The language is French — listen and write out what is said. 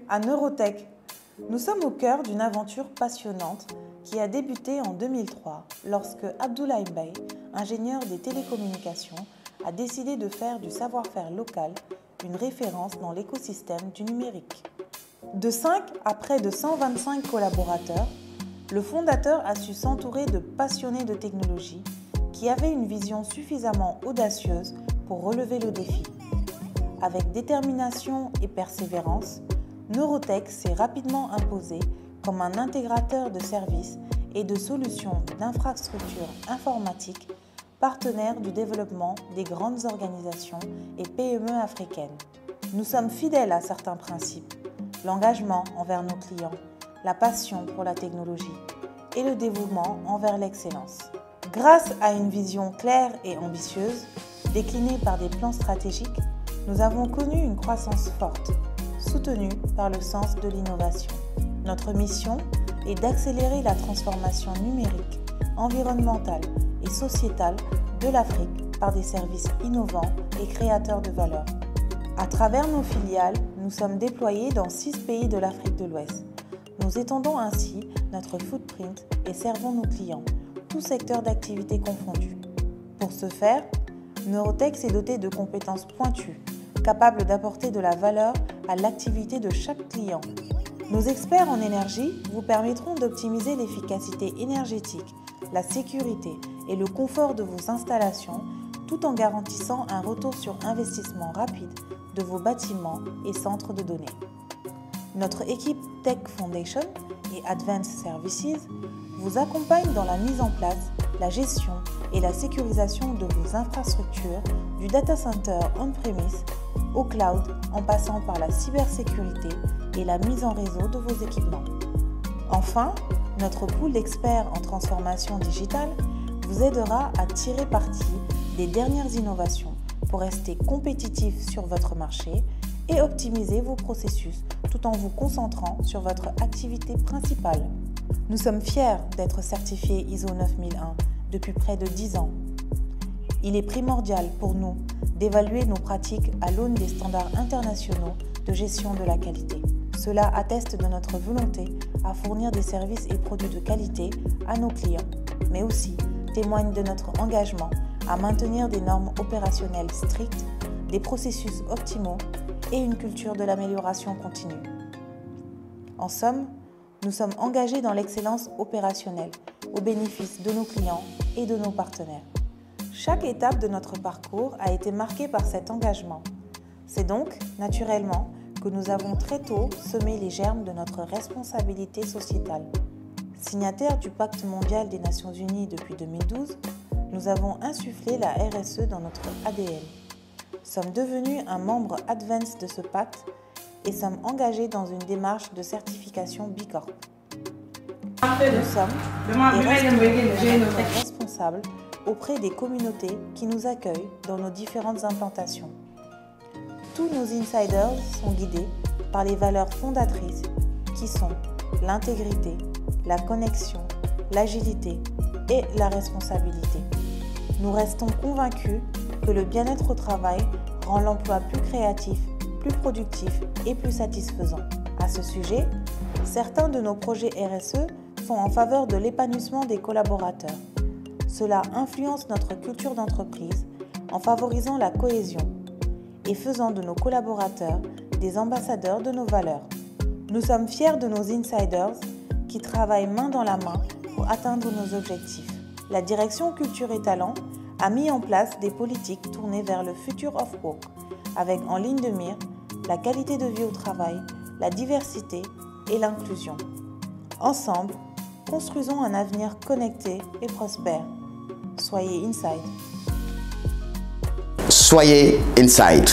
à Neurotech. Nous sommes au cœur d'une aventure passionnante qui a débuté en 2003 lorsque Abdoulaye Mbaye, ingénieur des télécommunications, a décidé de faire du savoir-faire local une référence dans l'écosystème du numérique. De 5 à près de 125 collaborateurs, le fondateur a su s'entourer de passionnés de technologie qui avaient une vision suffisamment audacieuse pour relever le défi. Avec détermination et persévérance, Neurotech s'est rapidement imposé comme un intégrateur de services et de solutions d'infrastructures informatiques partenaire du développement des grandes organisations et PME africaines. Nous sommes fidèles à certains principes, l'engagement envers nos clients, la passion pour la technologie et le dévouement envers l'excellence. Grâce à une vision claire et ambitieuse, déclinée par des plans stratégiques, nous avons connu une croissance forte, soutenue par le sens de l'innovation. Notre mission est d'accélérer la transformation numérique, environnementale et sociétale de l'Afrique par des services innovants et créateurs de valeur. À travers nos filiales, nous sommes déployés dans 6 pays de l'Afrique de l'Ouest. Nous étendons ainsi notre footprint et servons nos clients, tous secteurs d'activité confondus. Pour ce faire, Neurotech s'est doté de compétences pointues, capables d'apporter de la valeur à l'activité de chaque client. Nos experts en énergie vous permettront d'optimiser l'efficacité énergétique, la sécurité et le confort de vos installations, tout en garantissant un retour sur investissement rapide de vos bâtiments et centres de données. Notre équipe Tech Foundation et Advanced Services vous accompagne dans la mise en place, la gestion et la sécurisation de vos infrastructures du data center on-premise au cloud en passant par la cybersécurité et la mise en réseau de vos équipements. Enfin, notre pool d'experts en transformation digitale vous aidera à tirer parti des dernières innovations pour rester compétitif sur votre marché et optimiser vos processus tout en vous concentrant sur votre activité principale. Nous sommes fiers d'être certifiés ISO 9001 depuis près de 10 ans. Il est primordial pour nous d'évaluer nos pratiques à l'aune des standards internationaux de gestion de la qualité. Cela atteste de notre volonté à fournir des services et produits de qualité à nos clients, mais aussi témoigne de notre engagement à maintenir des normes opérationnelles strictes, des processus optimaux et une culture de l'amélioration continue. En somme, nous sommes engagés dans l'excellence opérationnelle au bénéfice de nos clients et de nos partenaires. Chaque étape de notre parcours a été marquée par cet engagement. C'est donc, naturellement, que nous avons très tôt semé les germes de notre responsabilité sociétale. Signataires du Pacte mondial des Nations Unies depuis 2012, nous avons insufflé la RSE dans notre ADN. Sommes devenus un membre advanced de ce pacte et sommes engagés dans une démarche de certification B Corp. Nous sommes des responsables auprès des communautés qui nous accueillent dans nos différentes implantations. Tous nos insiders sont guidés par les valeurs fondatrices qui sont l'intégrité, la connexion, l'agilité et la responsabilité. Nous restons convaincus que le bien-être au travail rend l'emploi plus créatif, plus productif et plus satisfaisant. À ce sujet, certains de nos projets RSE sont en faveur de l'épanouissement des collaborateurs. Cela influence notre culture d'entreprise en favorisant la cohésion et faisant de nos collaborateurs des ambassadeurs de nos valeurs. Nous sommes fiers de nos insiders qui travaillent main dans la main pour atteindre nos objectifs. La direction Culture et Talent a mis en place des politiques tournées vers le Future of Work, avec en ligne de mire la qualité de vie au travail, la diversité et l'inclusion. Ensemble, construisons un avenir connecté et prospère. Soyez inside. Soyez inside.